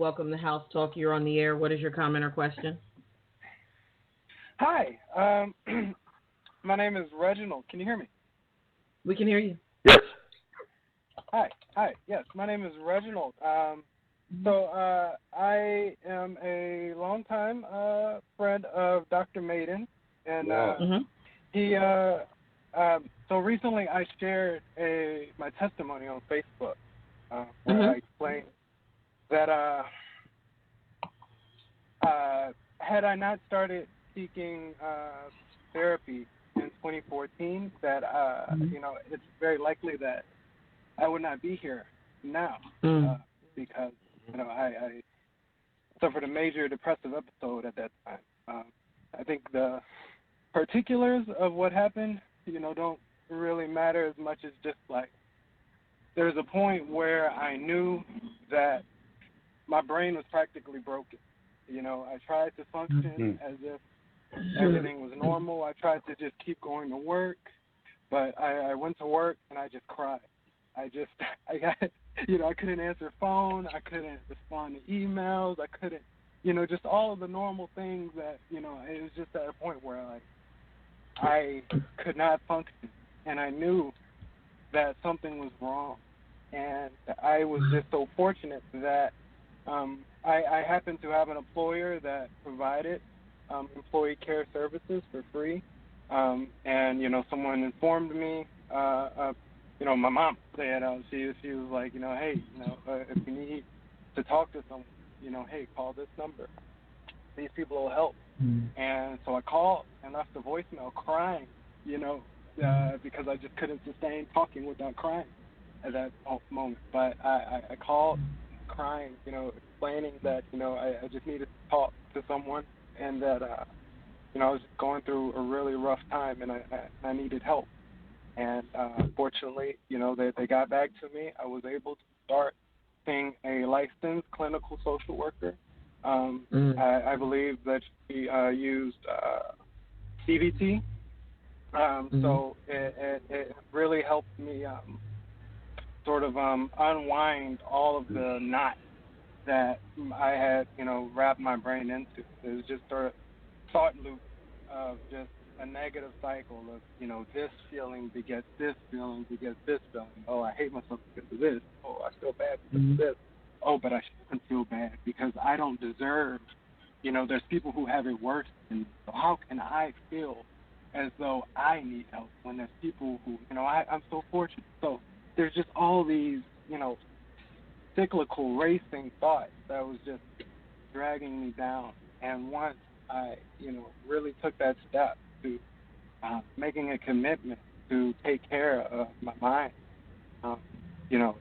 Welcome to House Talk. You're on the air. What is your comment or question? Hi. My name is Reginald. Can you hear me? We can hear you. Yes. Hi. Yes, my name is Reginald. I am a longtime friend of Dr. Maiden, and he. So recently, I shared my testimony on Facebook, where I explained that had I not started seeking therapy in 2014, that it's very likely that I would not be here now because I suffered a major depressive episode at that time. I think the particulars of what happened, don't really matter as much as just like there's a point where I knew that my brain was practically broken. I tried to function as if everything was normal. I tried to just keep going to work, but I went to work and I just cried. I couldn't answer phone. I couldn't respond to emails. I couldn't, just all of the normal things that, it was just at a point where I could not function, and I knew that something was wrong. And I was just so fortunate that I happened to have an employer that provided employee care services for free. And, someone informed me, my mom said, she was like, hey, if you need to talk to someone, hey, call this number. These people will help. And so I called and left a voicemail crying, because I just couldn't sustain talking without crying at that moment. But I called crying, explaining that, I just needed to talk to someone and that, I was just going through a really rough time and I needed help. And fortunately, they got back to me. I was able to start being a licensed clinical social worker. I believe that she used CBT. So it really helped me sort of unwind all of the knots that I had, wrapped my brain into. It was just sort of thought loop of just a negative cycle of, this feeling begets this feeling begets this feeling. Oh, I hate myself because of this. Oh, I feel bad because of this. Oh, but I shouldn't feel bad because I don't deserve, there's people who have it worse than me. So how can I feel as though I need help when there's people who, I'm so fortunate. So there's just all these, cyclical racing thoughts that was just dragging me down. And once I, really took that step to making a commitment to take care of my mind,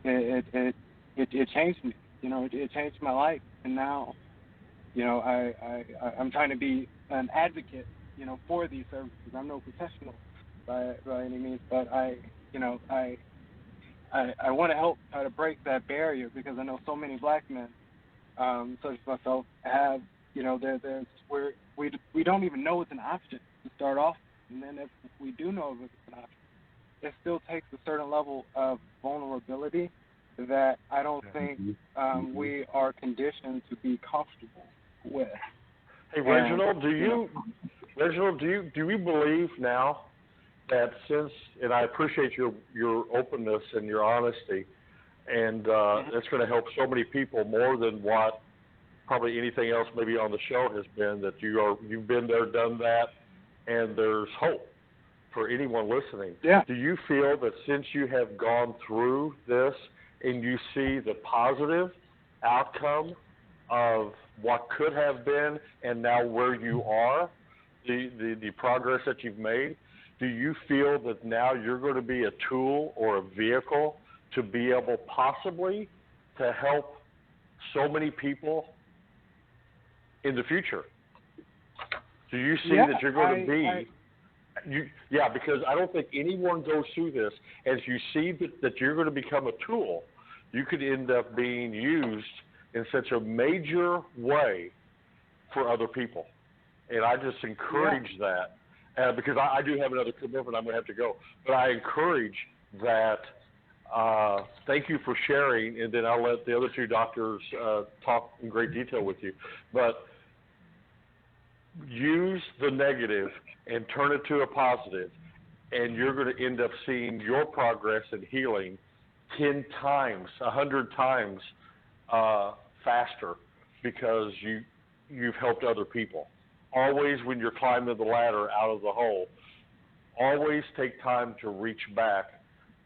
it changed me. It changed my life. And now, I'm trying to be an advocate, for these services. I'm no professional by any means, but I want to help try to break that barrier because I know so many black men, such as myself, have, there's where we don't even know it's an option to start off. And then if we do know it's an option, it still takes a certain level of vulnerability that I don't think we are conditioned to be comfortable with. Hey, Reginald, do you believe now that since, and I appreciate your openness and your honesty, and it's going to help so many people more than what probably anything else maybe on the show has been, that you've been there, done that, and there's hope for anyone listening. Yeah. Do you feel that since you have gone through this and you see the positive outcome of what could have been and now where you are, the progress that you've made, do you feel that now you're going to be a tool or a vehicle to be able possibly to help so many people in the future? Do you see that you're going to be... because I don't think anyone goes through this. As you see that you're going to become a tool, you could end up being used in such a major way for other people. And I just encourage that because I do have another commitment. I'm going to have to go. But I encourage that Thank you for sharing, and then I'll let the other two doctors talk in great detail with you. But use the negative and turn it to a positive, and you're going to end up seeing your progress and healing 10 times, 100 times faster because you've helped other people. Always when you're climbing the ladder out of the hole, always take time to reach back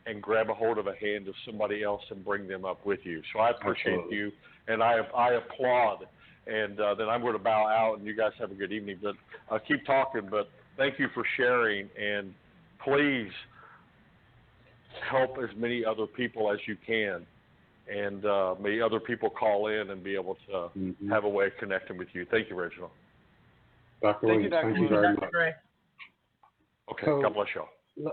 and grab a hold of a hand of somebody else and bring them up with you. So I appreciate you, and I applaud. And then I'm going to bow out, and you guys have a good evening. But keep talking, but thank you for sharing, and please help as many other people as you can. And may other people call in and be able to have a way of connecting with you. Thank you, Reginald. Dr. Williams, thank you very much. Okay, so, God bless y'all.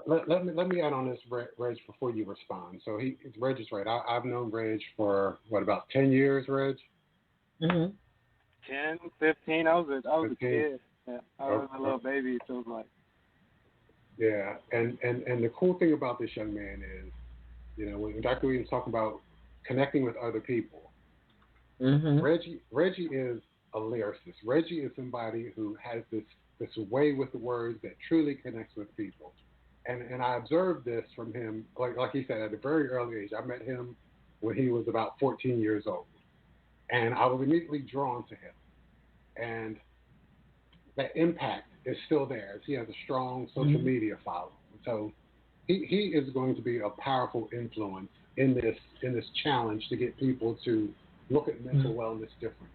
Let me add on this, Reg, before you respond. So Reg is right. I've known Reg for, about 10 years, Reg? 10, 15. I was a kid. Yeah, I was a little baby, it feels like. Yeah, and the cool thing about this young man is, when Dr. Williams talking about connecting with other people, Reggie is a lyricist. Reggie is somebody who has this way with the words that truly connects with people. And I observed this from him, like he said, at a very early age. I met him when he was about 14 years old. And I was immediately drawn to him. And that impact is still there. He has a strong social media following. So he is going to be a powerful influence in this challenge to get people to look at mental wellness differently.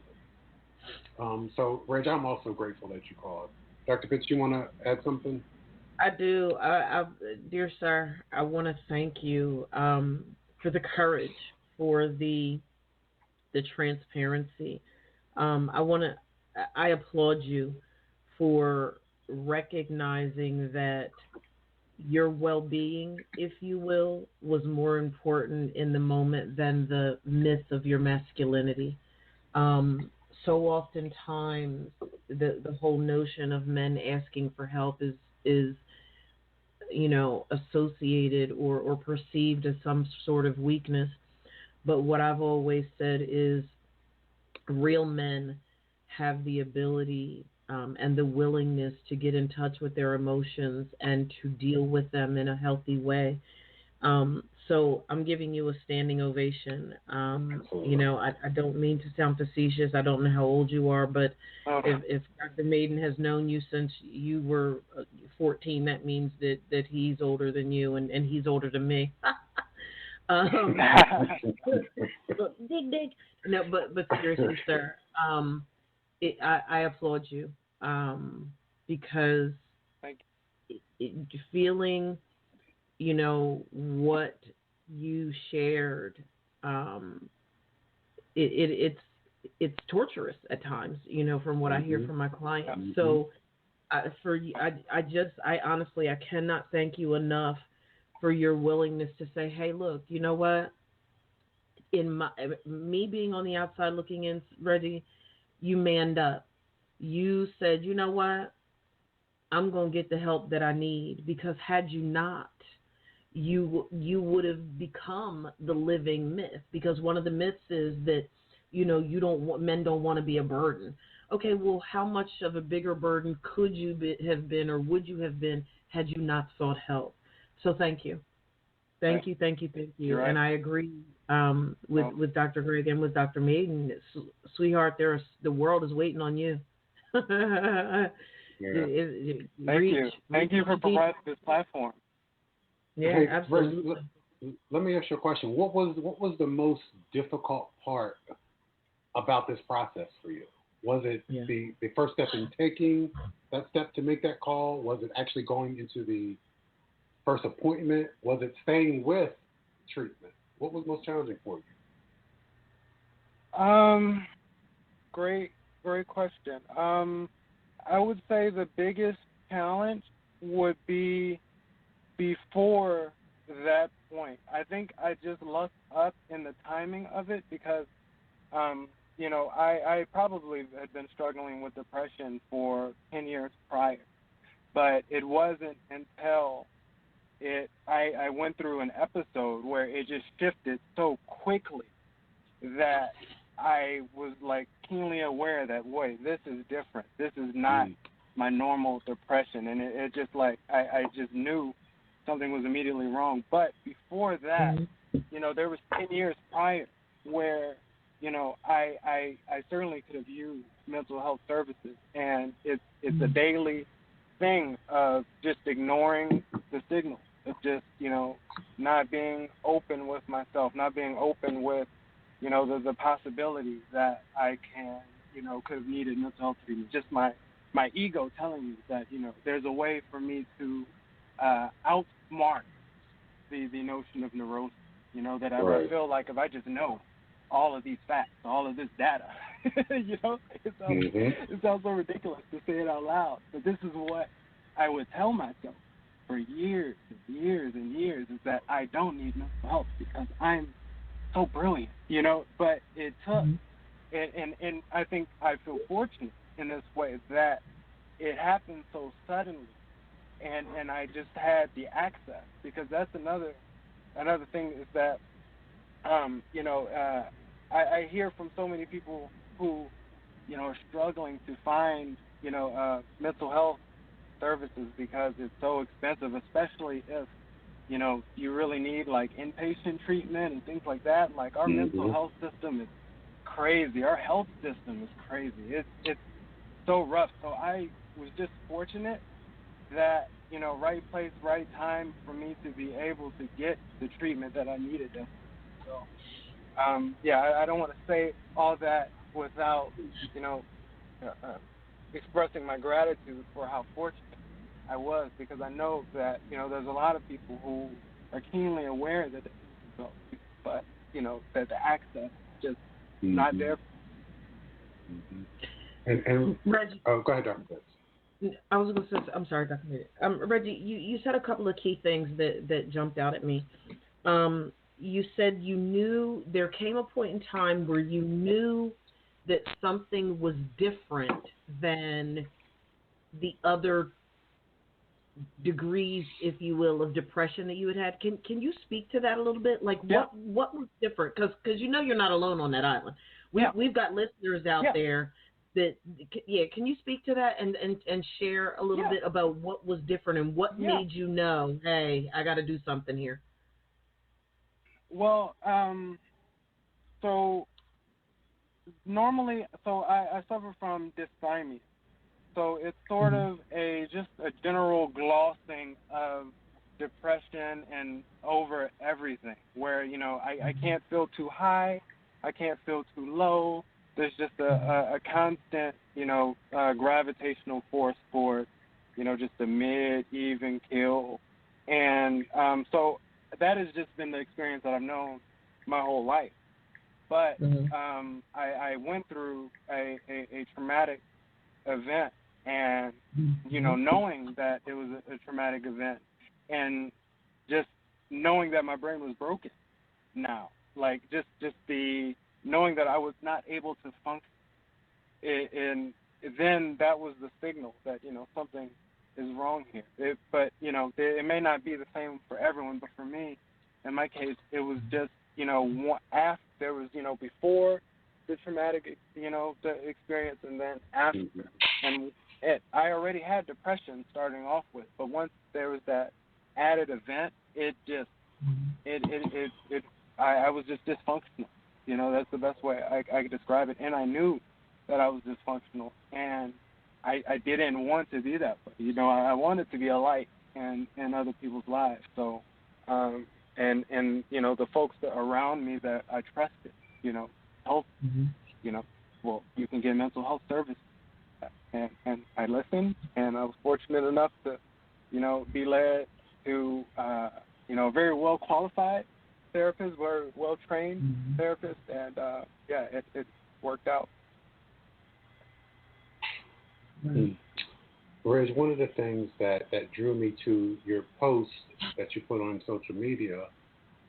So, Reg, I'm also grateful that you called. Dr. Pitts, you want to add something? I do. Dear sir, I want to thank you for the courage, for the transparency. I applaud you for recognizing that your well-being, if you will, was more important in the moment than the myth of your masculinity. So oftentimes, the whole notion of men asking for help is associated or perceived as some sort of weakness. But what I've always said is real men have the ability and the willingness to get in touch with their emotions and to deal with them in a healthy way. So I'm giving you a standing ovation. I don't mean to sound facetious. I don't know how old you are, but if Dr. Maiden has known you since you were 14, that means that he's older than you, and he's older than me. Dig. No, but seriously, sir, I applaud you because feeling, what you shared, it's torturous at times, from what I hear from my clients. So I honestly, I cannot thank you enough for your willingness to say, hey, look, you know what? In me being on the outside looking in, Reggie, you manned up. You said, you know what? I'm going to get the help that I need, because had you not, you would have become the living myth. Because one of the myths is that, men don't want to be a burden. Okay, well, how much of a bigger burden could you have been, or would you have been, had you not sought help? So thank you. Thank you. Right. And I agree with Dr. Greg and with Dr. Maiden. Sweetheart, the world is waiting on you. Thank you for providing this platform. Yeah, hey, absolutely. Let me ask you a question. What was the most difficult part about this process for you? Was it the first step in taking that step to make that call? Was it actually going into the first appointment? Was it staying with treatment? What was most challenging for you? Great question. I would say the biggest challenge would be before that point. I think I just lucked up in the timing of it because, I probably had been struggling with depression for 10 years prior, but it wasn't until I went through an episode where it just shifted so quickly that I was like keenly aware that, wait, this is different. This is not my normal depression. And it just like, I just knew something was immediately wrong. But before that, there was 10 years prior where, I certainly could have used mental health services. And it's a daily thing of just ignoring the signal, of just, not being open with myself, not being open with, the possibilities that I can, could have needed mental health treatment. Just my ego telling me that, there's a way for me to outsmart the notion of neurosis, that I feel like if I just know all of these facts, all of this data, it sounds so ridiculous to say it out loud, but this is what I would tell myself for years and years and years, is that I don't need mental health because I'm so brilliant, but it took, and I think I feel fortunate in this way that it happened so suddenly, and I just had the access, because that's another thing is that, I hear from so many people who, are struggling to find, mental health services because it's so expensive, especially if, you really need like inpatient treatment and things like that. Like our mental health system is crazy. Our health system is crazy. It's so rough. So I was just fortunate that, right place, right time for me to be able to get the treatment that I needed. So, I don't want to say all that without, expressing my gratitude for how fortunate I was, because I know that, there's a lot of people who are keenly aware that they can go, but, that the access is just not there. And Reggie, go ahead, Dr. Pitts. I was going to say, I'm sorry, Dr. Pitts. Reggie, you said a couple of key things that jumped out at me. You said you knew there came a point in time where you knew that something was different than the other degrees, if you will, of depression that you had. Can you speak to that a little bit? Like what was different? Because you're not alone on that island. We've got listeners out there that can you speak to that and share a little bit about what was different and what made you know, hey, I got to do something here? Well, so normally, I suffer from dysthymia. So it's sort of just a general glossing of depression and over everything, where, I can't feel too high, I can't feel too low. There's just a constant, gravitational force for, just a mid-even kill. And so that has just been the experience that I've known my whole life. But I went through a traumatic event, and, knowing that it was a traumatic event, and just knowing that my brain was broken now, like just the knowing that I was not able to function, and then that was the signal that, something is wrong here. But it may not be the same for everyone, but for me, in my case, it was just, after there was, before the traumatic, the experience, and then after. And I already had depression starting off with, but once there was that added event, I was just dysfunctional. That's the best way I could describe it. And I knew that I was dysfunctional, and I didn't want to be that way. I wanted to be a light in other people's lives. So, and the folks that around me that I trusted, help, well, you can get mental health services. And I listened, and I was fortunate enough to, be led to, a very well qualified therapist, very well trained therapist, and it worked out. Whereas one of the things that drew me to your post that you put on social media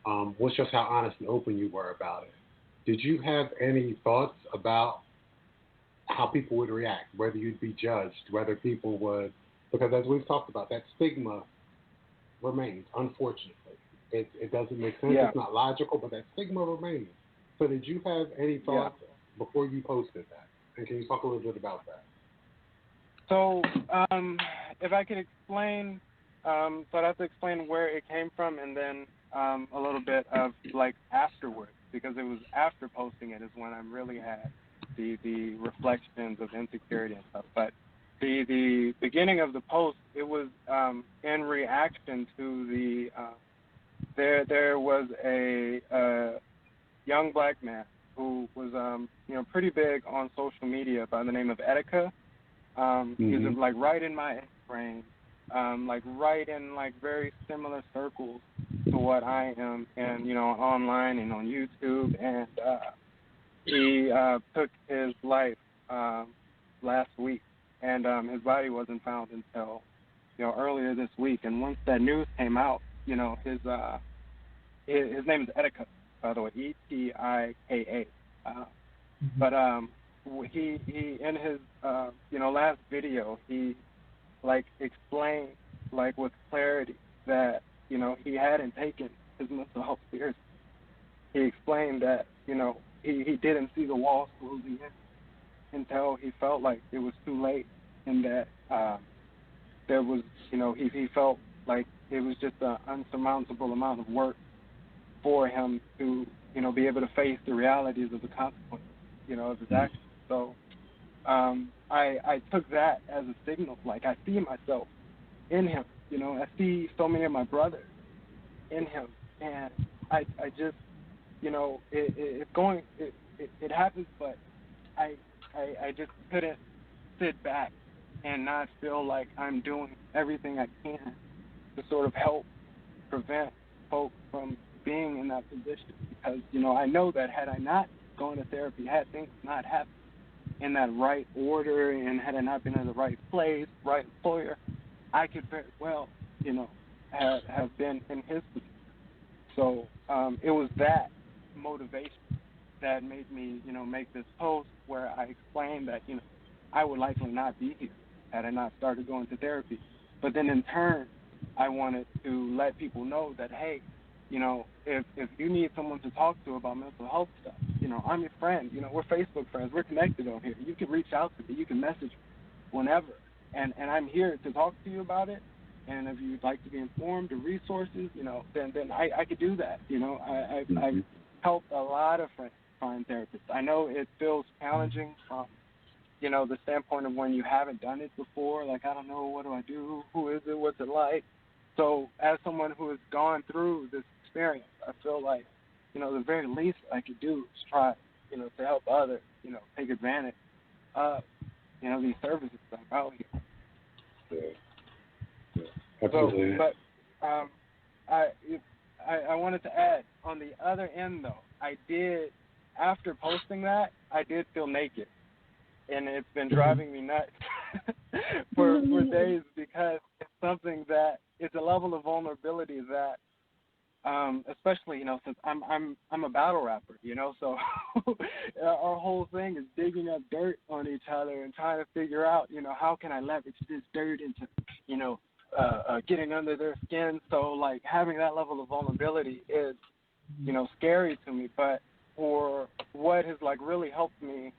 was just how honest and open you were about it. Did you have any thoughts about how people would react, whether you'd be judged, whether people would, because as we've talked about, that stigma remains, unfortunately. It doesn't make sense. Yeah. It's not logical, but that stigma remains. So did you have any thoughts before you posted that? And can you talk a little bit about that? So, if I could explain, so I'd have to explain where it came from, and then a little bit of like afterwards, because it was after posting it is when I really had the reflections of insecurity and stuff. But the beginning of the post, it was in reaction to the there was a young black man who was pretty big on social media by the name of Etika. He's like right in my brain, like right in like very similar circles to what I am, and online and on YouTube. And he took his life last week, and his body wasn't found until earlier this week. And once that news came out, his name is Etika, by the way, Etika. But he in his last video, he like explained like with clarity that he hadn't taken his mental health seriously. He explained that he didn't see the walls closing in until he felt like it was too late, and that there was he felt like it was just an unsurmountable amount of work for him to be able to face the realities of the consequences of his actions. So I took that as a signal. Like, I see myself in him. I see so many of my brothers in him, and I just it happens, but I just couldn't sit back and not feel like I'm doing everything I can to sort of help prevent folks from being in that position, because I know that had I not gone to therapy, had things not happened in that right order, and had I not been in the right place, right employer, I could very well have been in his position. So it was that motivation that made me make this post where I explained that I would likely not be here had I not started going to therapy. But then in turn, I wanted to let people know that, hey, if you need someone to talk to about mental health stuff, I'm your friend. We're Facebook friends. We're connected on here. You can reach out to me. You can message me whenever. And I'm here to talk to you about it. And if you'd like to be informed or resources, then I could do that. I've helped a lot of friends find therapists. I know it feels challenging from, the standpoint of when you haven't done it before. Like, I don't know, what do I do? Who is it? What's it like? So as someone who has gone through this experience, I feel like, the very least I could do is try, to help others, take advantage of, these services that are out here. Yeah. Absolutely. So, but I wanted to add, on the other end, though, after posting that, I did feel naked. And it's been driving me nuts for days, because it's something that it's a level of vulnerability that, especially since I'm a battle rapper, so our whole thing is digging up dirt on each other and trying to figure out how can I leverage this dirt into getting under their skin. So like having that level of vulnerability is scary to me, but for what has like really helped me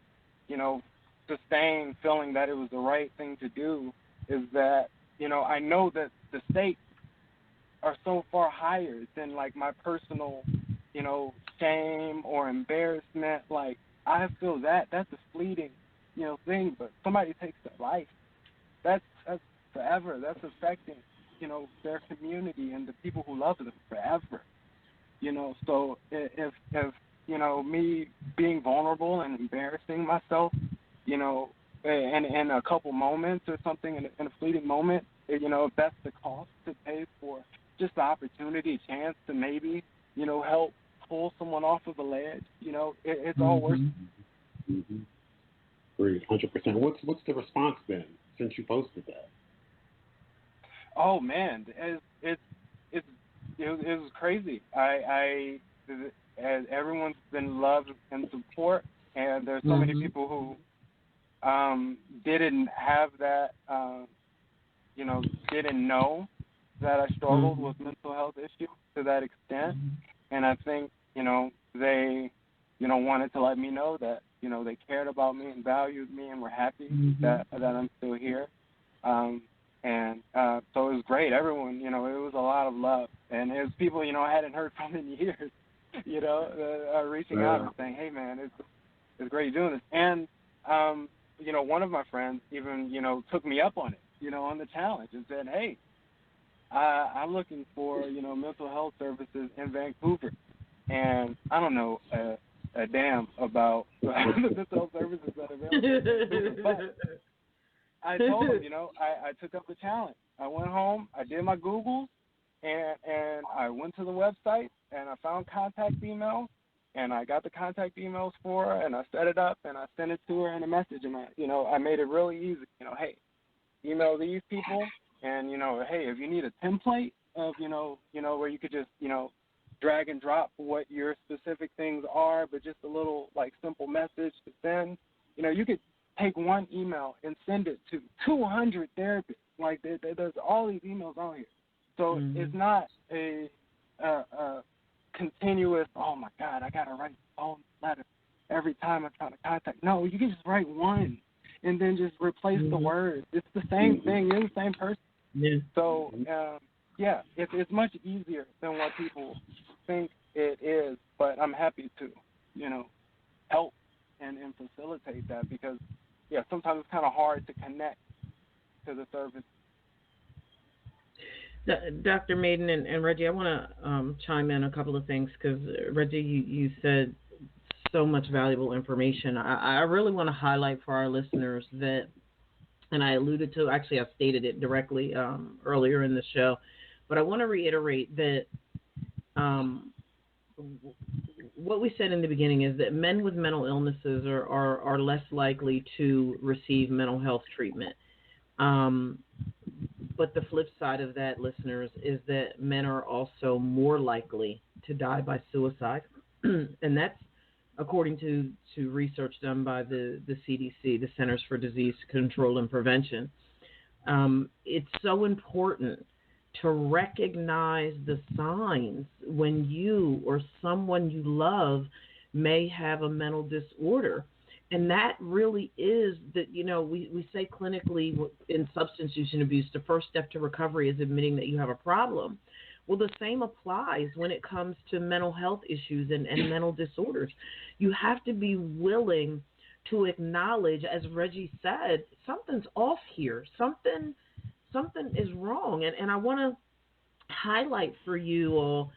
sustain feeling that it was the right thing to do is that, I know that the stakes are so far higher than like my personal, shame or embarrassment. Like, I feel that's a fleeting, thing, but somebody takes their life. That's forever. That's affecting, their community and the people who love them forever. So if me being vulnerable and embarrassing myself, in a couple moments or something, in a fleeting moment, if that's the cost to pay for just the opportunity, chance to maybe, help pull someone off of a ledge, it's all worth it. Mm-hmm. Agreed, 100%. What's the response been since you posted that? Oh man, it was crazy. Everyone's been love and support, and there's so many people who didn't have that, didn't know that I struggled with mental health issues to that extent. And I think, they, wanted to let me know that, they cared about me and valued me and were happy that I'm still here. So it was great. Everyone, it was a lot of love. And it was people, I hadn't heard from in years, reaching out and saying, hey, man, it's great doing this. And, one of my friends even, took me up on it, on the challenge and said, hey, I'm looking for, mental health services in Vancouver. And I don't know a damn about the mental health services that are available. But I told him, I took up the challenge. I went home, I did my Googles, and I went to the website, and I found contact emails, and I got the contact emails for her, and I set it up, and I sent it to her in a message, and I made it really easy. Hey, email these people, and hey, if you need a template of where you could just drag and drop what your specific things are, but just a little simple message to send. You could take one email and send it to 200 therapists. There's all these emails on here, so it's not a continuous. Oh my God, I gotta write a phone letter every time I'm trying to contact. No, you can just write one and then just replace the words. It's the same thing. You're the same person. Yeah. So it's much easier than what people think it is. But I'm happy to, help and facilitate that because, sometimes it's kind of hard to connect to the service. Dr. Maiden and Reggie, I want to chime in a couple of things because, Reggie, you said so much valuable information. I really want to highlight for our listeners that, and I alluded to, actually I stated it directly earlier in the show, but I want to reiterate that what we said in the beginning is that men with mental illnesses are less likely to receive mental health treatment. But the flip side of that, listeners, is that men are also more likely to die by suicide. And that's according to research done by the CDC, the Centers for Disease Control and Prevention. It's so important to recognize the signs when you or someone you love may have a mental disorder. And that really is that, we say clinically in substance use and abuse, the first step to recovery is admitting that you have a problem. Well, the same applies when it comes to mental health issues and mental disorders. You have to be willing to acknowledge, as Reggie said, something's off here. Something is wrong. And I want to highlight for you all,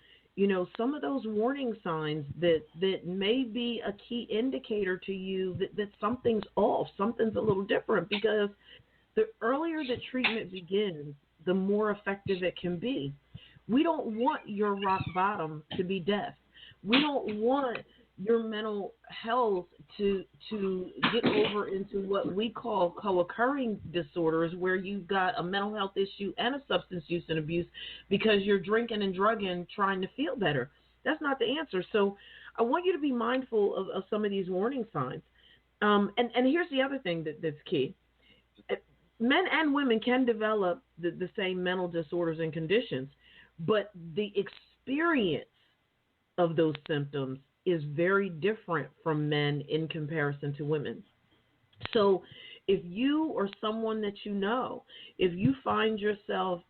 some of those warning signs that may be a key indicator to you that something's off, something's a little different, because the earlier the treatment begins, the more effective it can be. We don't want your rock bottom to be death. We don't want your mental health to get over into what we call co-occurring disorders, where you've got a mental health issue and a substance use and abuse because you're drinking and drugging trying to feel better. That's not the answer. So I want you to be mindful of some of these warning signs. And here's the other thing that's key. Men and women can develop the same mental disorders and conditions, but the experience of those symptoms is very different from men in comparison to women. So if you or someone that if you find yourself,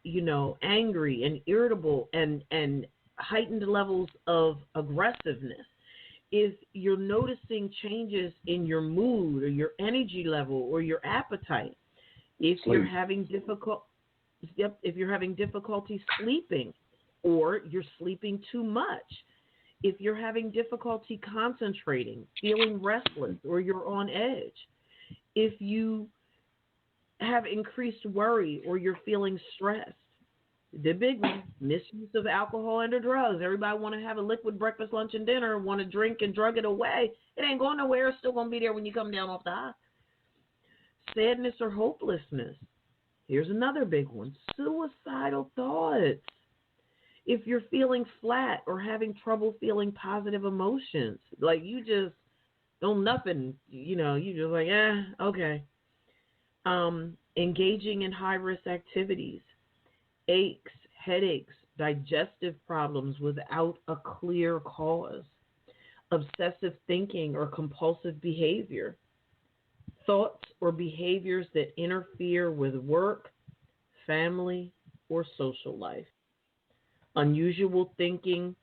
angry and irritable and heightened levels of aggressiveness, if you're noticing changes in your mood or your energy level or your appetite, if you're having difficulty sleeping or you're sleeping too much, if you're having difficulty concentrating, feeling restless, or you're on edge, if you have increased worry or you're feeling stressed, the big one, misuse of alcohol and or drugs. Everybody want to have a liquid breakfast, lunch, and dinner, want to drink and drug it away. It ain't going nowhere. It's still going to be there when you come down off the high. Sadness or hopelessness. Here's another big one, suicidal thoughts. If you're feeling flat or having trouble feeling positive emotions, like you just don't nothing, you just like, okay. Engaging in high-risk activities, aches, headaches, digestive problems without a clear cause, obsessive thinking or compulsive behavior, thoughts or behaviors that interfere with work, family, or social life, unusual thinking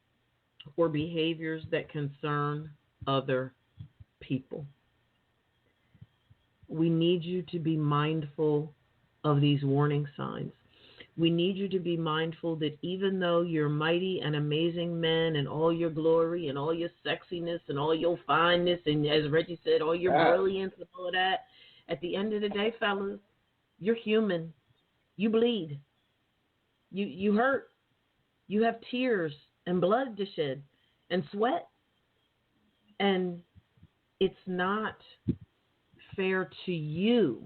or behaviors that concern other people. We need you to be mindful of these warning signs. We need you to be mindful that even though you're mighty and amazing men and all your glory and all your sexiness and all your fineness and, as Reggie said, all your brilliance and all of that, at the end of the day, fellas, you're human. You bleed. You hurt. You have tears and blood to shed and sweat. And it's not fair to you.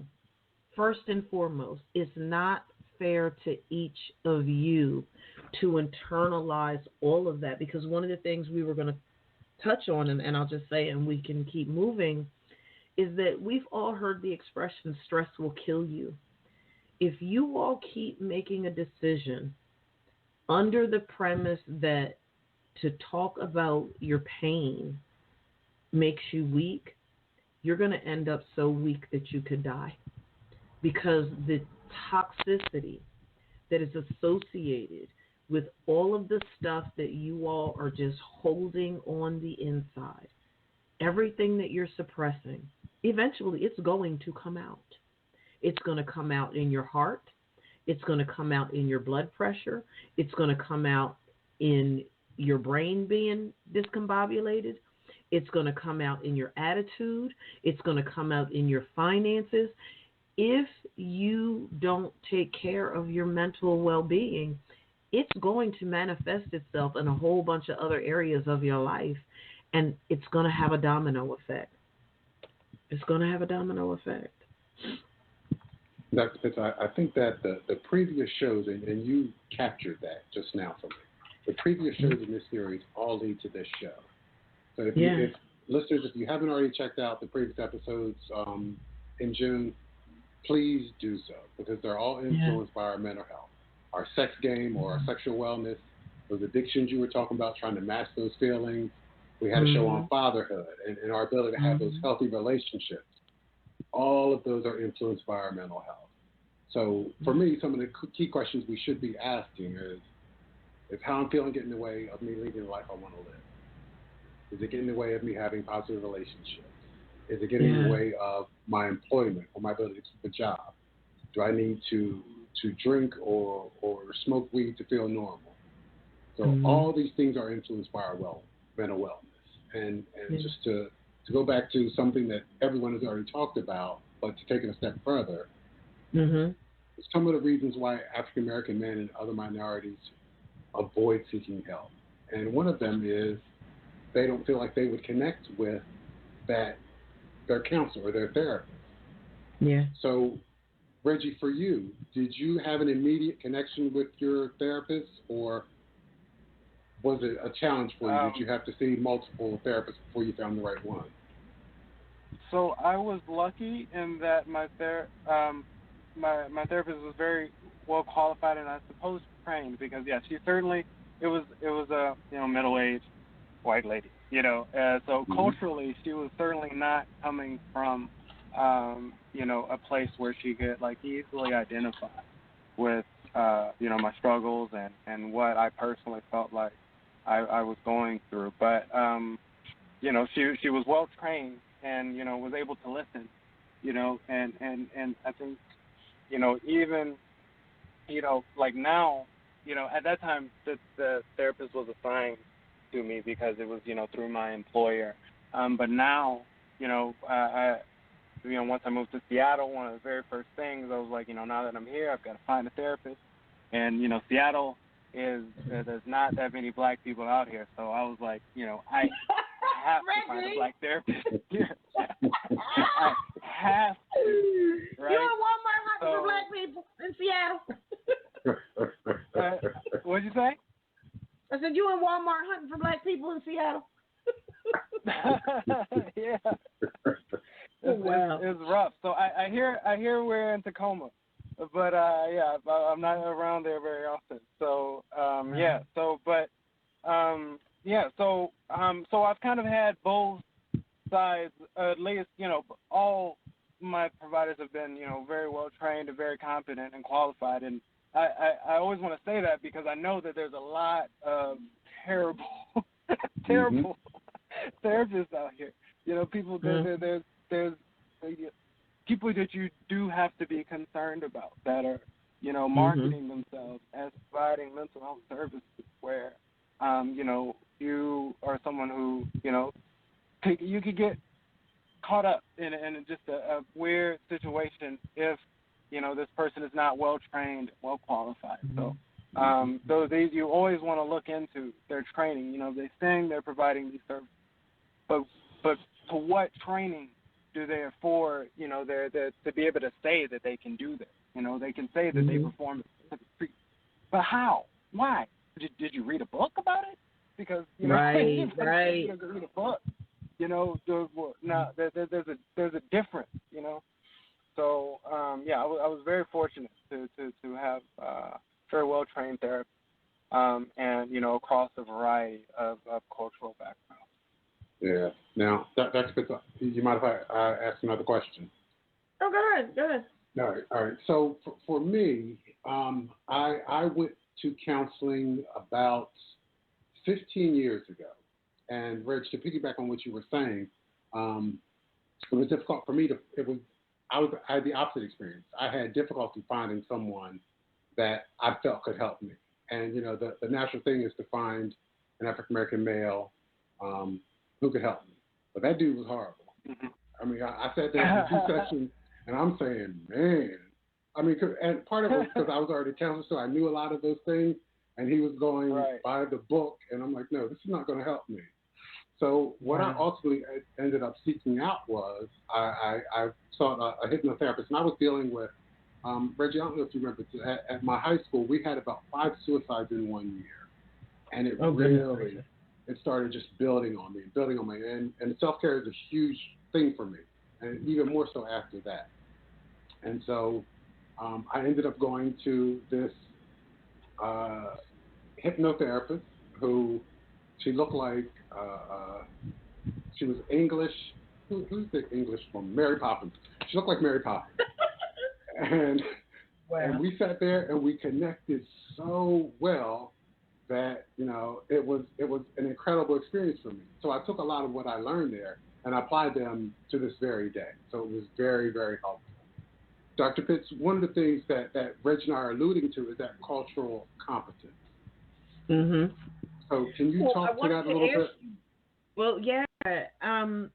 First and foremost, it's not fair to each of you to internalize all of that, because one of the things we were going to touch on, and I'll just say, and we can keep moving, is that we've all heard the expression, stress will kill you. If you all keep making a decision under the premise that to talk about your pain makes you weak, you're going to end up so weak that you could die, because the toxicity that is associated with all of the stuff that you all are just holding on the inside, everything that you're suppressing, eventually it's going to come out. It's going to come out in your heart. It's going to come out in your blood pressure. It's going to come out in your brain being discombobulated. It's going to come out in your attitude. It's going to come out in your finances. If you don't take care of your mental well-being, it's going to manifest itself in a whole bunch of other areas of your life, and it's going to have a domino effect. It's going to have a domino effect. I think that the previous shows, and you captured that just now for me, the previous shows in this series all lead to this show. So if listeners, if you haven't already checked out the previous episodes in June, please do so, because they're all influenced by our mental health, our sex game or our sexual wellness, those addictions you were talking about, trying to mask those feelings. We had a show on fatherhood and our ability to have those healthy relationships. All of those are influenced by our mental health. So for me, some of the key questions we should be asking is how I'm feeling get in the way of me leading the life I want to live? Is it getting in the way of me having positive relationships? Is it getting in the way of my employment or my ability to keep a job? Do I need to drink or smoke weed to feel normal? So all these things are influenced by our mental wellness. And just to go back to something that everyone has already talked about, but to take it a step further, some of the reasons why African American men and other minorities avoid seeking help. And one of them is they don't feel like they would connect with their counselor or their therapist. Yeah. So, Reggie, for you, did you have an immediate connection with your therapist, or was it a challenge for you? Did you have to see multiple therapists before you found the right one? So I was lucky in that my therapist was very well qualified and I suppose trained, because she certainly it was a middle-aged white lady, so culturally she was certainly not coming from a place where she could easily identify with my struggles and what I personally felt like I was going through. But she was well trained and was able to listen, and I think even now, at that time the therapist was assigned to me because it was through my employer, but now once I moved to Seattle, one of the very first things I was like, now that I'm here, I've got to find a therapist, and Seattle there's not that many black people out here, so I was like, I have to find a black therapist. I have to, right? You're in Walmart hunting for black people in Seattle. What'd you say? I said, you in Walmart hunting for black people in Seattle. Yeah. It's rough. So I hear we're in Tacoma. but yeah, I'm not around there very often. So so I've kind of had both sides. At least, all my providers have been, very well trained and very competent and qualified. And I always want to say that because I know that there's a lot of terrible therapists out here. People there's people that you do have to be concerned about that are, marketing themselves as providing mental health services where, you are someone who, you could get caught up in just a weird situation if, this person is not well trained, well qualified. So you always want to look into their training. They saying they're providing these services, but to what training do they afford, to be able to say that they can do this? They can say that they perform it, but how? Why? Did you read a book about it? Because right. You read a book. There's a difference. So I was very fortunate to have very well trained therapists, and across a variety of cultural backgrounds. Yeah. Now that's good. You mind if I ask another question? Oh, go ahead. All right. So for me, I went to counseling about 15 years ago. And Reg, to piggyback on what you were saying, it was difficult for me I had the opposite experience. I had difficulty finding someone that I felt could help me. And, the natural thing is to find an African-American male who could help me. But that dude was horrible. Mm-hmm. I mean, I sat there for 2 sessions, and I'm saying, man. I mean, and part of it was because I was already a counselor, so I knew a lot of those things. And he was going by the book, and I'm like, no, this is not going to help me. So what I ultimately ended up seeking out was I sought a hypnotherapist, and I was dealing with, Reggie, I don't know if you remember, at my high school, we had about 5 suicides in 1 year. And it it started just building on me. And self-care is a huge thing for me, and even more so after that. And so I ended up going to this hypnotherapist who she looked like she was English. Who's the English woman? Mary Poppins. She looked like Mary Poppins. And we sat there and we connected so well that it was an incredible experience for me. So I took a lot of what I learned there and applied them to this very day. So it was very, very helpful. Dr. Pitts, one of the things that Reg and I are alluding to is that cultural competence. Mm-hmm. So can you talk to that a little bit? Well, yeah. Are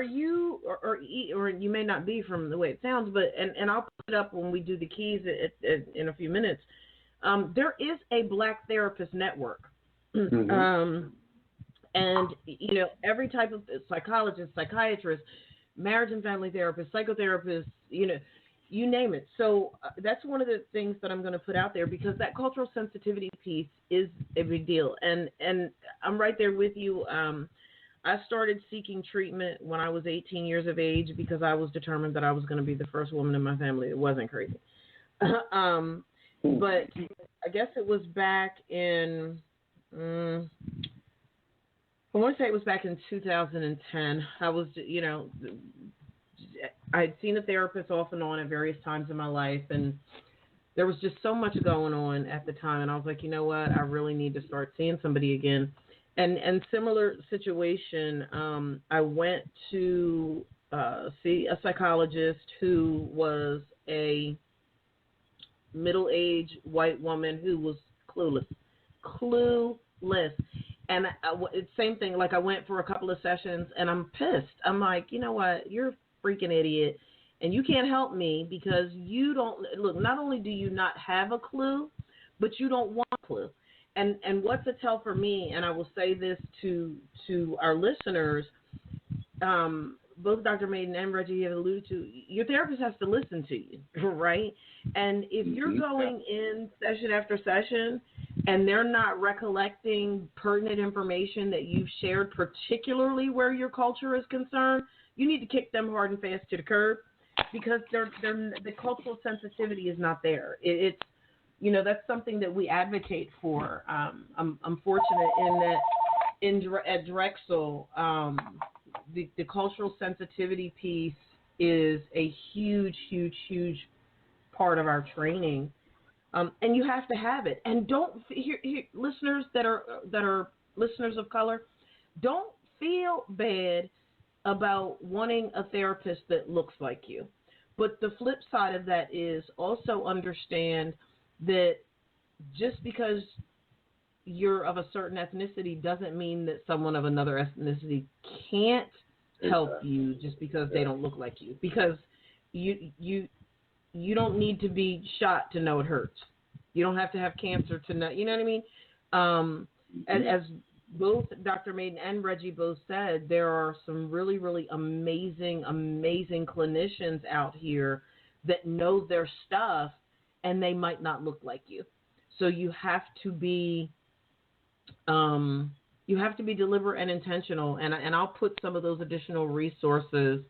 you, or you may not be from the way it sounds, but and I'll put it up when we do the keys in a few minutes. There is a Black Therapist Network. Mm-hmm. And every type of psychologist, psychiatrist, marriage and family therapist, psychotherapist, you name it. So that's one of the things that I'm going to put out there, because that cultural sensitivity piece is a big deal. And I'm right there with you. I started seeking treatment when I was 18 years of age because I was determined that I was going to be the first woman in my family that wasn't crazy. But I guess it was back in, I want to say it was back in 2010. I was, I had seen a therapist off and on at various times in my life, and there was just so much going on at the time. And I was like, you know what? I really need to start seeing somebody again. And similar situation, I went to see a psychologist who was a middle-aged white woman who was clueless. And it's same thing. Like, I went for a couple of sessions, and I'm pissed. I'm like, you know what? You're a freaking idiot, and you can't help me because you don't look. Not only do you not have a clue, but you don't want a clue. And what's a tell for me? And I will say this to our listeners. Both Dr. Maiden and Reggie have alluded to, your therapist has to listen to you, right? And if you're going in session after session and they're not recollecting pertinent information that you've shared, particularly where your culture is concerned, you need to kick them hard and fast to the curb because the cultural sensitivity is not there. It's that's something that we advocate for. I'm fortunate in that at Drexel, the cultural sensitivity piece is a huge, huge, huge part of our training, and you have to have it. And don't here listeners that are listeners of color, don't feel bad about wanting a therapist that looks like you. But the flip side of that is also understand that just because you're of a certain ethnicity doesn't mean that someone of another ethnicity can't help you just because they don't look like you. Because you don't need to be shot to know it hurts. You don't have to have cancer to know. You know what I mean? As both Dr. Maiden and Reggie both said, there are some really, really amazing clinicians out here that know their stuff, and they might not look like you. So you have to be deliberate and intentional. And I'll put some of those additional resources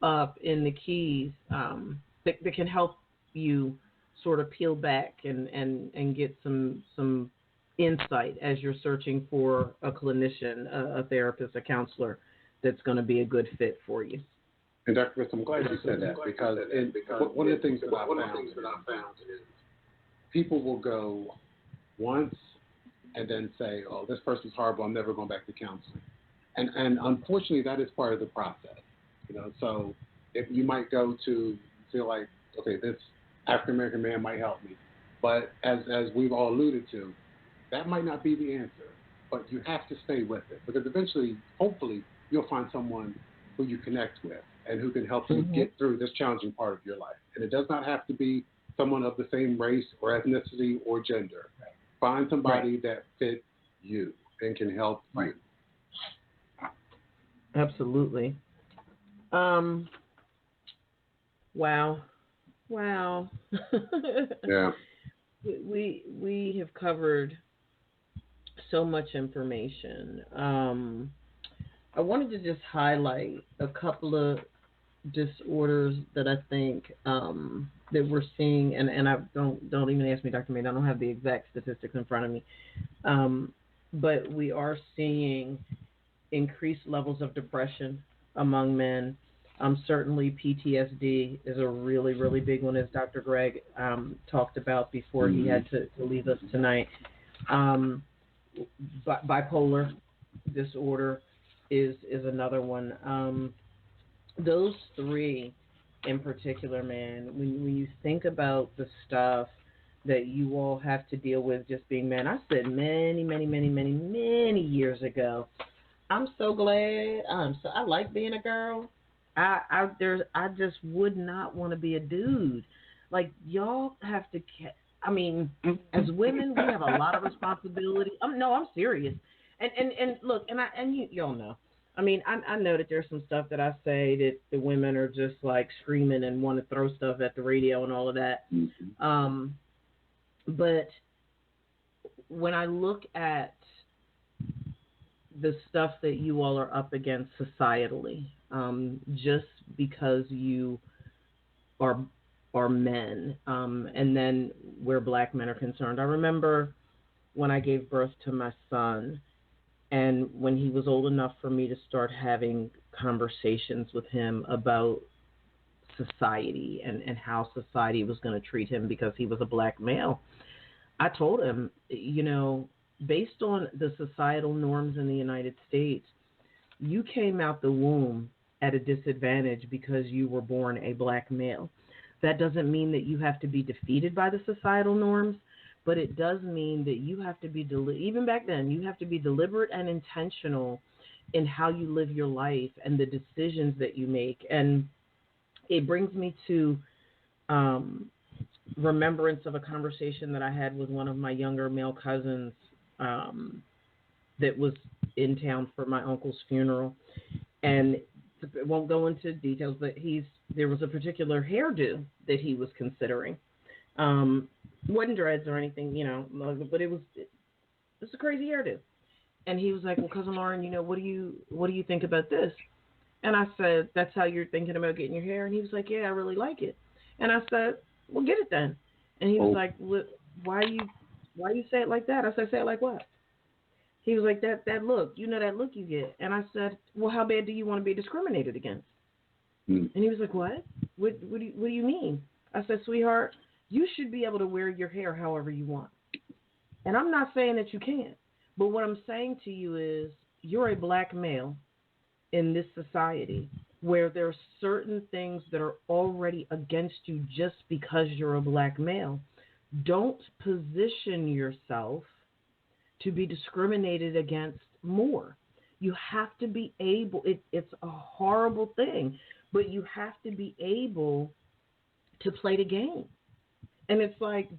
up in the keys that can help you sort of peel back and get some insight as you're searching for a clinician, a therapist, a counselor that's going to be a good fit for you. And Dr. Chris, I'm glad you said that because one of the things that I found is people will go once and then say, oh, this person's horrible, I'm never going back to counseling. And unfortunately, that is part of the process. So if you might go to feel like, okay, this African-American man might help me. But as we've all alluded to, that might not be the answer, but you have to stay with it because eventually, hopefully, you'll find someone who you connect with and who can help you get through this challenging part of your life. And it does not have to be someone of the same race or ethnicity or gender. Find somebody that fits you and can help you. Absolutely. Wow. Yeah. We have covered so much information. I wanted to just highlight a couple of disorders that I think that we're seeing, and I don't even ask me, Dr. Maid, I don't have the exact statistics in front of me, but we are seeing increased levels of depression among men. Certainly PTSD is a really, really big one, as Dr. Greg talked about before he had to leave us tonight. Bipolar disorder is another one. Those three in particular, man, when you think about the stuff that you all have to deal with just being men, I said many years ago, I'm so glad. I like being a girl. I just would not want to be a dude. Like, y'all have to. I mean, as women, we have a lot of responsibility. I'm serious. And look, y'all know. I mean, I know that there's some stuff that I say that the women are just like screaming and want to throw stuff at the radio and all of that. But when I look at the stuff that you all are up against societally, just because you are men, and then where black men are concerned. I remember when I gave birth to my son, and when he was old enough for me to start having conversations with him about society and how society was going to treat him because he was a black male, I told him, based on the societal norms in the United States, you came out the womb at a disadvantage because you were born a black male. That doesn't mean that you have to be defeated by the societal norms, but it does mean that you have to be, even back then, you have to be deliberate and intentional in how you live your life and the decisions that you make. And it brings me to remembrance of a conversation that I had with one of my younger male cousins that was in town for my uncle's funeral. And I won't go into details, but there was a particular hairdo that he was considering. Wasn't dreads or anything, but it was a crazy hairdo. And he was like, well, Cousin Lauren, what do you think about this? And I said, that's how you're thinking about getting your hair? And he was like, yeah, I really like it. And I said, well, get it then. And he was like, why you say it like that? I said, say it like what? He was like, that look, that look you get. And I said, well, how bad do you want to be discriminated against? And he was like, what? What do you mean? I said, sweetheart, you should be able to wear your hair however you want. And I'm not saying that you can't. But what I'm saying to you is you're a black male in this society where there are certain things that are already against you just because you're a black male. Don't position yourself to be discriminated against more. You have to be able, it's a horrible thing, but you have to be able to play the game. And it's like,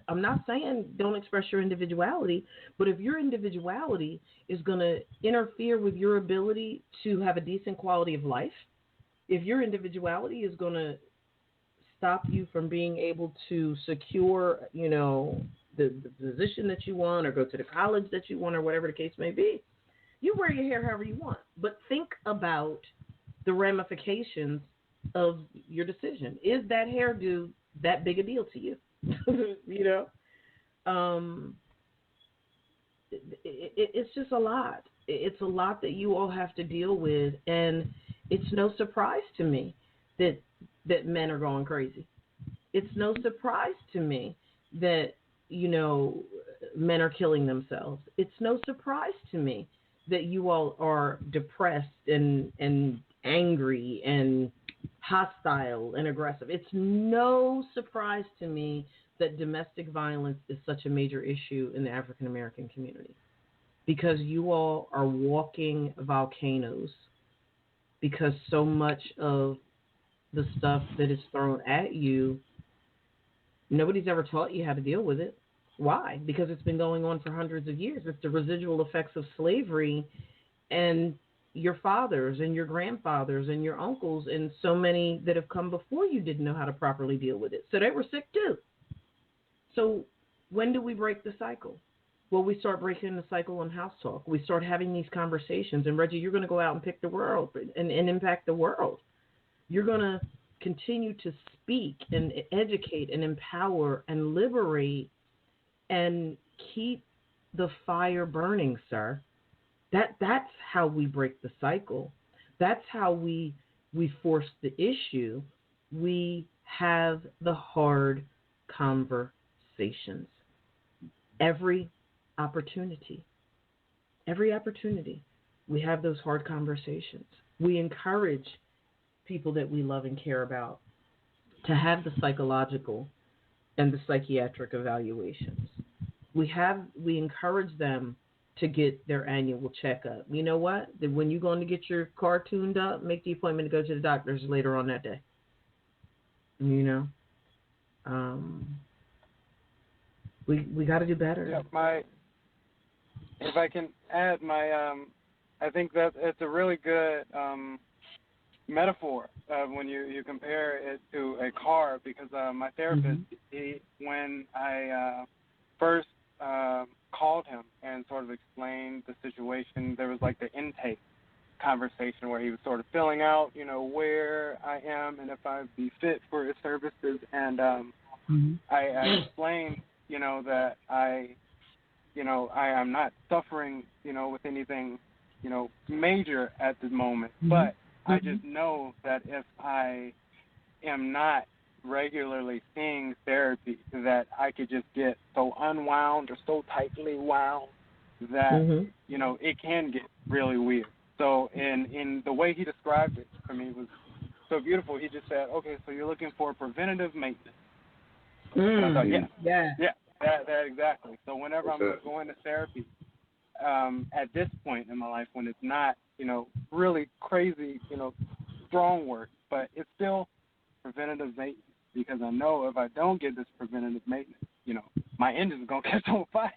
I'm not saying don't express your individuality, but if your individuality is going to interfere with your ability to have a decent quality of life, if your individuality is going to stop you from being able to secure, the position that you want or go to the college that you want or whatever the case may be, you wear your hair however you want. But think about the ramifications of your decision. Is that hairdo that big a deal to you? It's just a lot. It's a lot that you all have to deal with, and it's no surprise to me that men are going crazy. It's no surprise to me that men are killing themselves. It's no surprise to me that you all are depressed and angry and hostile and aggressive. It's no surprise to me that domestic violence is such a major issue in the African American community, because you all are walking volcanoes, because so much of the stuff that is thrown at you, nobody's ever taught you how to deal with it. Why? Because it's been going on for hundreds of years. It's the residual effects of slavery, and your fathers and your grandfathers and your uncles and so many that have come before you didn't know how to properly deal with it. So they were sick too. So when do we break the cycle? Well, we start breaking the cycle on House Talk. We start having these conversations. And Reggie, you're going to go out and pick the world and impact the world. You're going to continue to speak and educate and empower and liberate and keep the fire burning, sir. That's how we break the cycle. That's how we force the issue. We have the hard conversations. Every opportunity, we have those hard conversations. We encourage people that we love and care about to have the psychological and the psychiatric evaluations. We encourage them to get their annual checkup. You know what? When you're going to get your car tuned up, make the appointment to go to the doctor's later on that day. We got to do better. Yeah, if I can add I think that it's a really good metaphor when you compare it to a car, because my therapist, when I first called him and sort of explained the situation, there was like the intake conversation where he was sort of filling out, where I am and if I'd be fit for his services. And I explained, that I am not suffering, with anything, major at the moment, but I just know that if I am not regularly seeing therapy, that I could just get so unwound or so tightly wound that, it can get really weird. So in the way he described it for me was so beautiful. He just said, okay, so you're looking for preventative maintenance. And I thought, that exactly. So whenever I'm going to therapy, at this point in my life, when it's not, really crazy, strong work, but it's still preventative maintenance, because I know if I don't get this preventative maintenance, my engine's going to catch on fire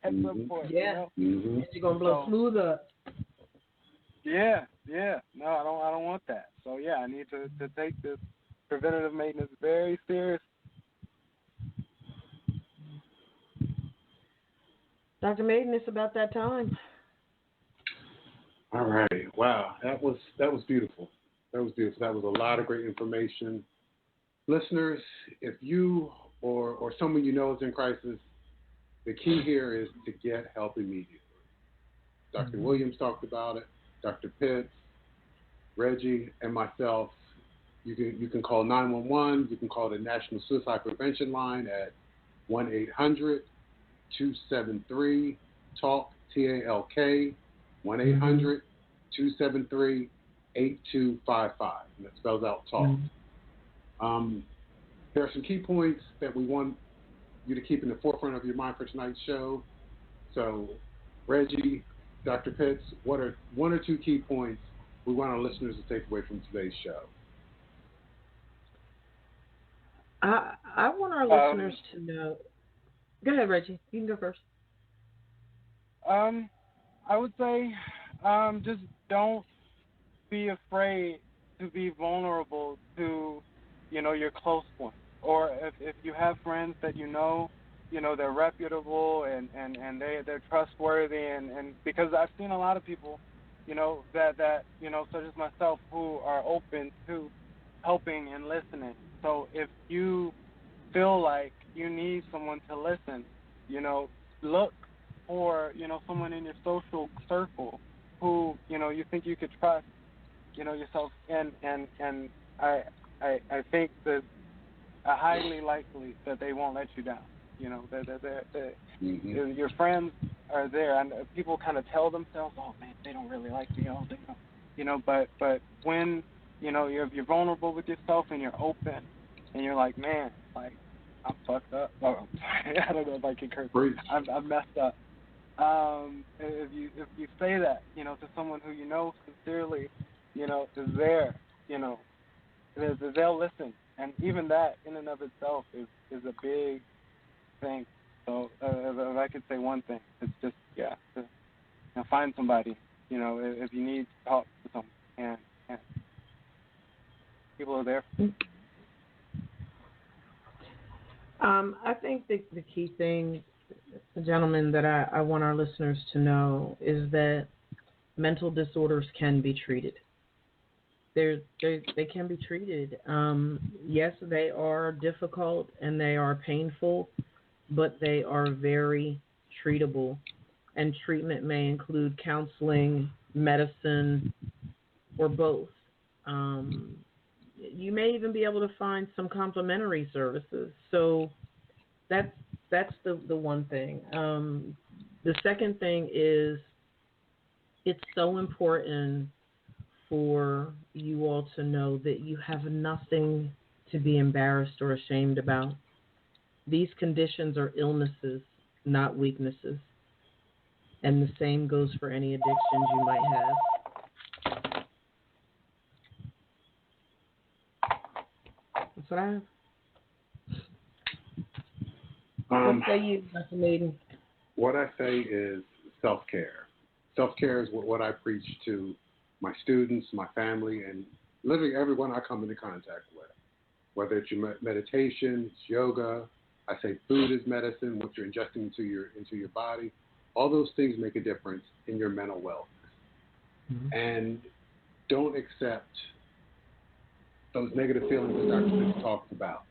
at some point. Yeah. You're going to blow smooth up. Yeah. No, I don't want that. So, yeah, I need to take this preventative maintenance very serious. Dr. Maiden, it's about that time. All right. Wow. That was beautiful. That was beautiful. That was a lot of great information. Listeners, if you or someone you know is in crisis, the key here is to get help immediately. Dr. Williams talked about it. Dr. Pitts, Reggie, and myself. You can call 911. You can call the National Suicide Prevention Line at 1-800-273-TALK, TALK, 1-800-273-8255, and that spells out TALK. There are some key points that we want you to keep in the forefront of your mind for tonight's show. So, Reggie, Dr. Pitts, what are one or two key points we want our listeners to take away from today's show? I want our listeners to know. Go ahead, Reggie. You can go first. I would say just don't be afraid to be vulnerable to, your close ones. Or if you have friends that they're reputable and they're trustworthy and because I've seen a lot of people, that such as myself, who are open to helping and listening. So if you feel like you need someone to listen, look for, someone in your social circle who, you think you could trust, yourself. And I think that highly likely that they won't let you down. Your friends are there, and people kind of tell themselves, "Oh man, they don't really like me." But when you're vulnerable with yourself and you're open, and you're like, "Man, like I'm fucked up." Oh, sorry, I don't know if I can curse. I'm messed up. If you say that, to someone who sincerely, is there, they'll listen, and even that in and of itself is a big thing. So if I could say one thing, it's just to find somebody, if you need to talk to someone, and people are there. I think the key thing, gentlemen, that I want our listeners to know is that mental disorders can be treated. They can be treated. Yes, they are difficult and they are painful, but they are very treatable. And treatment may include counseling, medicine, or both. You may even be able to find some complementary services. So that's the one thing. The second thing is it's so important for you all to know that you have nothing to be embarrassed or ashamed about. These conditions are illnesses, not weaknesses. And the same goes for any addictions you might have. That's what I have. What say you, Dr. Maiden? What I say is self-care. Self-care is what I preach to my students, my family, and literally everyone I come into contact with. Whether it's your meditation, it's yoga, I say food is medicine, what you're ingesting into your body. All those things make a difference in your mental wellness. Mm-hmm. And don't accept those negative feelings that Dr. Pitts talked about.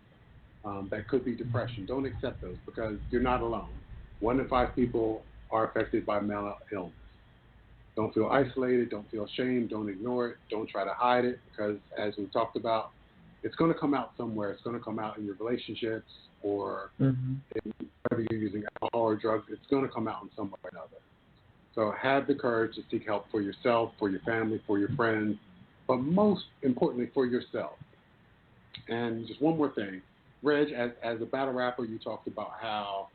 That could be depression. Don't accept those because you're not alone. 1 in 5 people are affected by mental illness. Don't feel isolated. Don't feel ashamed. Don't ignore it. Don't try to hide it because, as we talked about, it's going to come out somewhere. It's going to come out in your relationships or whether you're using alcohol or drugs. It's going to come out in some way or another. So have the courage to seek help for yourself, for your family, for your friends, but most importantly for yourself. And just one more thing. Reg, as a battle rapper, you talked about how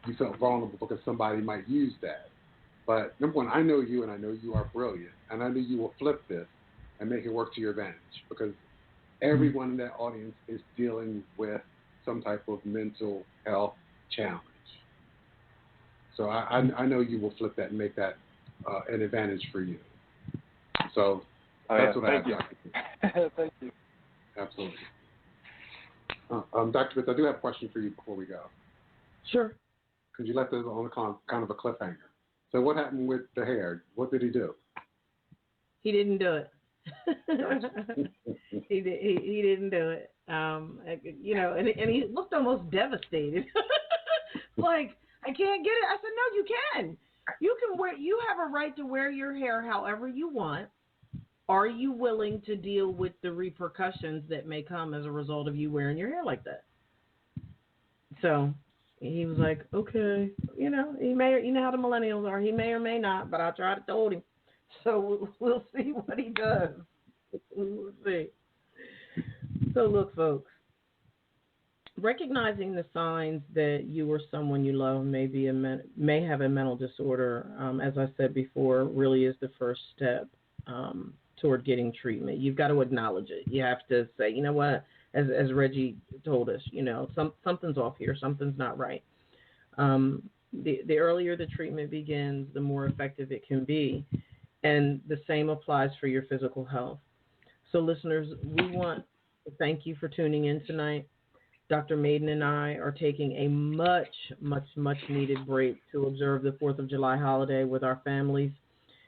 you felt vulnerable because somebody might use that. But number one, I know you and I know you are brilliant. And I know you will flip this and make it work to your advantage because everyone in that audience is dealing with some type of mental health challenge. So I know you will flip that and make that an advantage for you. So that's what I have. Thank you. Absolutely. Dr. Pitts, I do have a question for you before we go. Sure. Because you left us on kind of a cliffhanger. So what happened with the hair? What did he do? He didn't do it. he didn't do it. You know, and he looked almost devastated. Like, I can't get it. I said, no, you can. You can wear. You have a right to wear your hair however you want. Are you willing to deal with the repercussions that may come as a result of you wearing your hair like that? So he was like, okay, you know, you know how the millennials are. He may or may not, but I tried to told him. So we'll see what he does. We'll see. So look, folks, recognizing the signs that you or someone you love may have a mental disorder, as I said before, really is the first step toward getting treatment. You've got to acknowledge it. You have to say, you know what, as Reggie told us, you know, something's off here. Something's not right. The earlier the treatment begins, the more effective it can be. And the same applies for your physical health. So listeners, we want to thank you for tuning in tonight. Dr. Maiden and I are taking a much needed break to observe the 4th of July holiday with our families.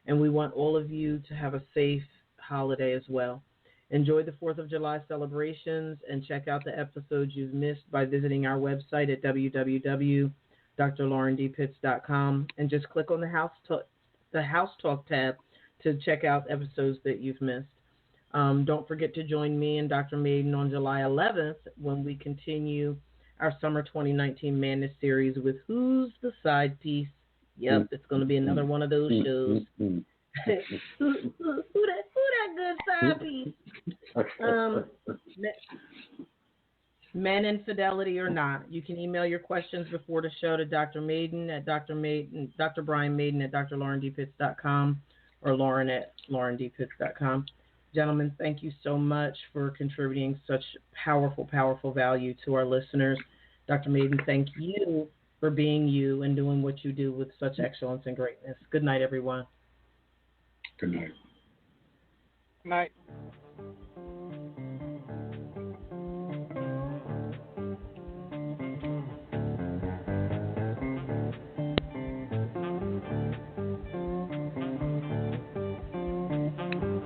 And we want all of you to have a safe holiday as well. Enjoy the 4th of July celebrations and check out the episodes you've missed by visiting our website at www.drlaurendpitts.com and just click on the House Talk tab to check out episodes that you've missed. Don't forget to join me and Dr. Maiden on July 11th when we continue our Summer 2019 Madness series with Who's the Side Piece? Yep, it's going to be another one of those shows. who that good side piece? Men infidelity or not. You can email your questions before the show to Dr. Maiden at Dr. Brian Maiden at drlaurendpitts.com or Lauren at laurendpitts.com. Gentlemen, thank you so much for contributing such powerful value to our listeners. Dr. Maiden, thank you for being you and doing what you do with such excellence and greatness. Good night, everyone. Good night. Night.